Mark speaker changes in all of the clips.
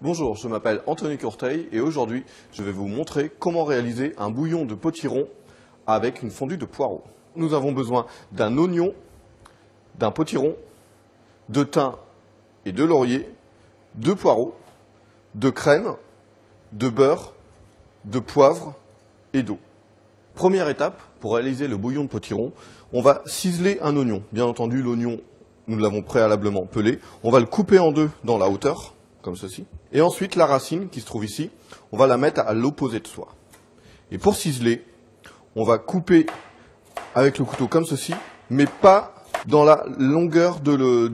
Speaker 1: Bonjour, je m'appelle Anthony Courteil et aujourd'hui je vais vous montrer comment réaliser un bouillon de potiron avec une fondue de poireaux. Nous avons besoin d'un oignon, d'un potiron, de thym et de laurier, de poireaux, de crème, de beurre, de poivre et d'eau. Première étape, pour réaliser le bouillon de potiron, on va ciseler un oignon. Bien entendu, l'oignon, nous l'avons préalablement pelé. On va le couper en deux dans la hauteur, comme ceci. Et ensuite, la racine qui se trouve ici, on va la mettre à l'opposé de soi. Et pour ciseler, on va couper avec le couteau comme ceci, mais pas dans la longueur de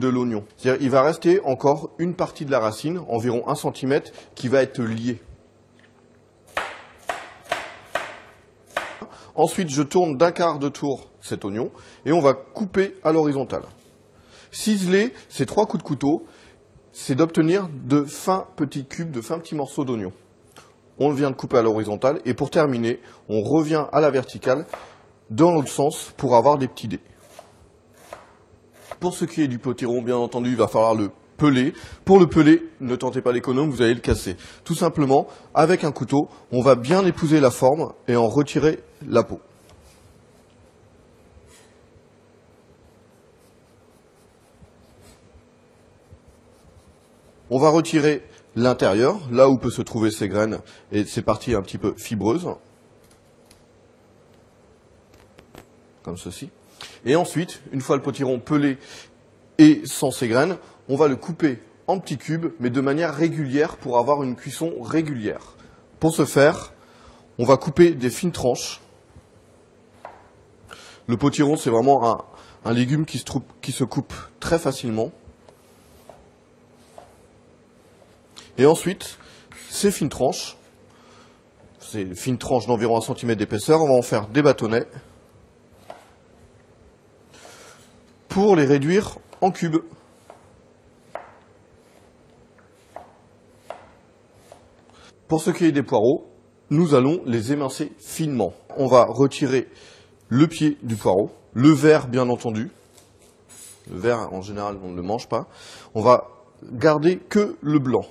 Speaker 1: l'oignon. C'est-à-dire il va rester encore une partie de la racine, environ 1 cm, qui va être liée. Ensuite, je tourne d'un quart de tour cet oignon et on va couper à l'horizontale. Ciseler ces 3 coups de couteau, c'est d'obtenir de fins petits cubes, de fins petits morceaux d'oignon. On vient de couper à l'horizontale et pour terminer, on revient à la verticale dans l'autre sens pour avoir des petits dés. Pour ce qui est du potiron, bien entendu, il va falloir le peler. Pour le peler, ne tentez pas l'économe, vous allez le casser. Tout simplement, avec un couteau, on va bien épouser la forme et en retirer la peau. On va retirer l'intérieur, là où peut se trouver ces graines et ces parties un petit peu fibreuses, comme ceci. Et ensuite, une fois le potiron pelé et sans ces graines, on va le couper en petits cubes, mais de manière régulière pour avoir une cuisson régulière. Pour ce faire, on va couper des fines tranches. Le potiron, c'est vraiment un légume qui se coupe très facilement. Et ensuite, ces fines tranches d'environ 1 cm d'épaisseur, on va en faire des bâtonnets pour les réduire en cubes. Pour ce qui est des poireaux, nous allons les émincer finement. On va retirer le pied du poireau, le vert bien entendu. Le vert, en général, on ne le mange pas. On va garder que le blanc,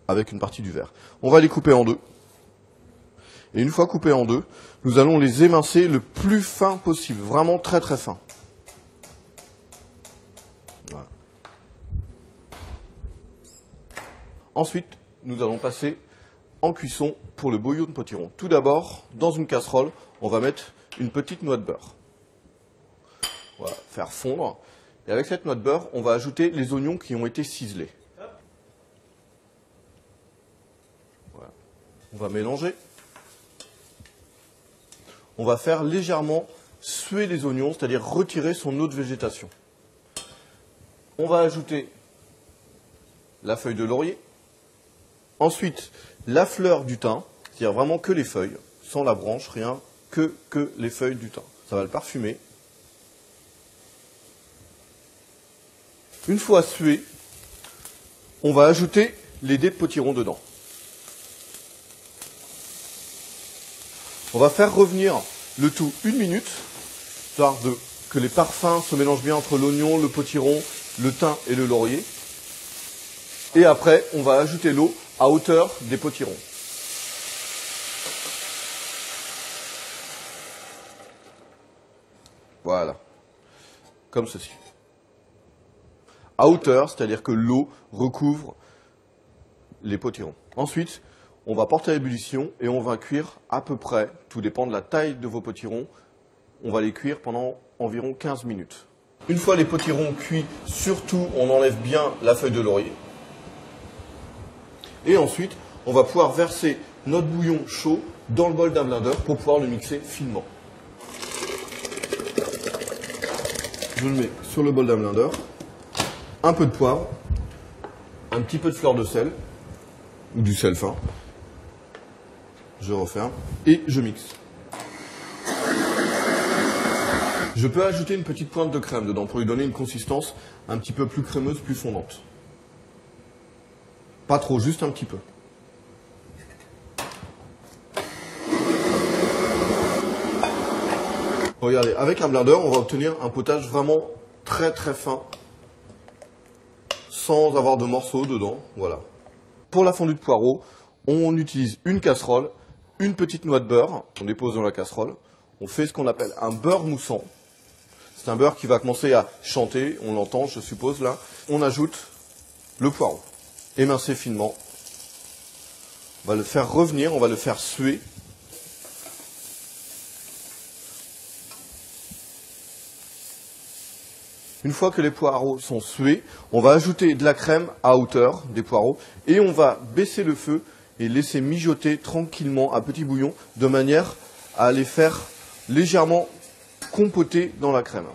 Speaker 1: avec une partie du vert. On va les couper en deux. Et une fois coupés en deux, nous allons les émincer le plus fin possible, vraiment très très fin. Voilà. Ensuite, nous allons passer en cuisson pour le bouillon de potiron. Tout d'abord, dans une casserole, on va mettre une petite noix de beurre. Voilà, faire fondre. Et avec cette noix de beurre, on va ajouter les oignons qui ont été ciselés. Voilà. On va mélanger. On va faire légèrement suer les oignons, c'est-à-dire retirer son eau de végétation. On va ajouter la feuille de laurier. Ensuite, la fleur du thym, c'est-à-dire vraiment que les feuilles, sans la branche, rien, que les feuilles du thym. Ça va le parfumer. Une fois sué, on va ajouter les dés de potiron dedans. On va faire revenir le tout 1 minute, histoire que les parfums se mélangent bien entre l'oignon, le potiron, le thym et le laurier. Et après, on va ajouter l'eau à hauteur des potirons. Voilà, comme ceci. À hauteur, c'est-à-dire que l'eau recouvre les potirons. Ensuite, on va porter à ébullition et on va cuire à peu près, tout dépend de la taille de vos potirons, on va les cuire pendant environ 15 minutes. Une fois les potirons cuits, surtout on enlève bien la feuille de laurier. Et ensuite, on va pouvoir verser notre bouillon chaud dans le bol d'un blender pour pouvoir le mixer finement. Je le mets sur le bol d'un blender. Un peu de poivre, un petit peu de fleur de sel, ou du sel fin. Je referme et je mixe. Je peux ajouter une petite pointe de crème dedans pour lui donner une consistance un petit peu plus crémeuse, plus fondante. Pas trop, juste un petit peu. Regardez, avec un blender, on va obtenir un potage vraiment très très fin, sans avoir de morceaux dedans, voilà. Pour la fondue de poireaux, on utilise une casserole, une petite noix de beurre, on dépose dans la casserole. On fait ce qu'on appelle un beurre moussant. C'est un beurre qui va commencer à chanter, on l'entend, je suppose, là. On ajoute le poireau, émincé finement. On va le faire revenir, on va le faire suer. Une fois que les poireaux sont sués, on va ajouter de la crème à hauteur des poireaux et on va baisser le feu et laisser mijoter tranquillement à petit bouillon de manière à les faire légèrement compoter dans la crème.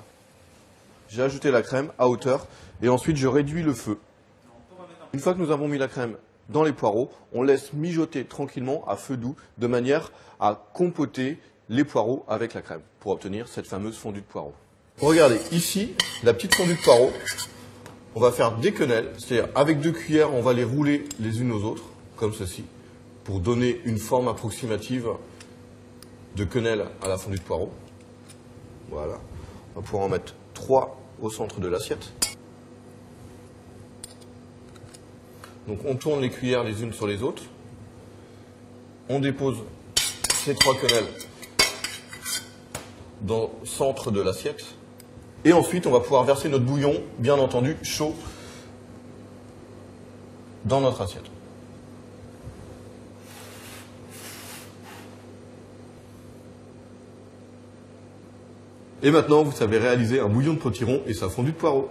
Speaker 1: J'ai ajouté la crème à hauteur et ensuite je réduis le feu. Une fois que nous avons mis la crème dans les poireaux, on laisse mijoter tranquillement à feu doux de manière à compoter les poireaux avec la crème pour obtenir cette fameuse fondue de poireaux. Regardez, ici, la petite fondue de poireaux, on va faire des quenelles, c'est-à-dire avec 2 cuillères, on va les rouler les unes aux autres, comme ceci, pour donner une forme approximative de quenelle à la fondue de poireaux. Voilà. On va pouvoir en mettre 3 au centre de l'assiette. Donc on tourne les cuillères les unes sur les autres. On dépose ces 3 quenelles dans le centre de l'assiette. Et ensuite, on va pouvoir verser notre bouillon, bien entendu, chaud, dans notre assiette. Et maintenant, vous savez réaliser un bouillon de potiron et sa fondue de poireaux.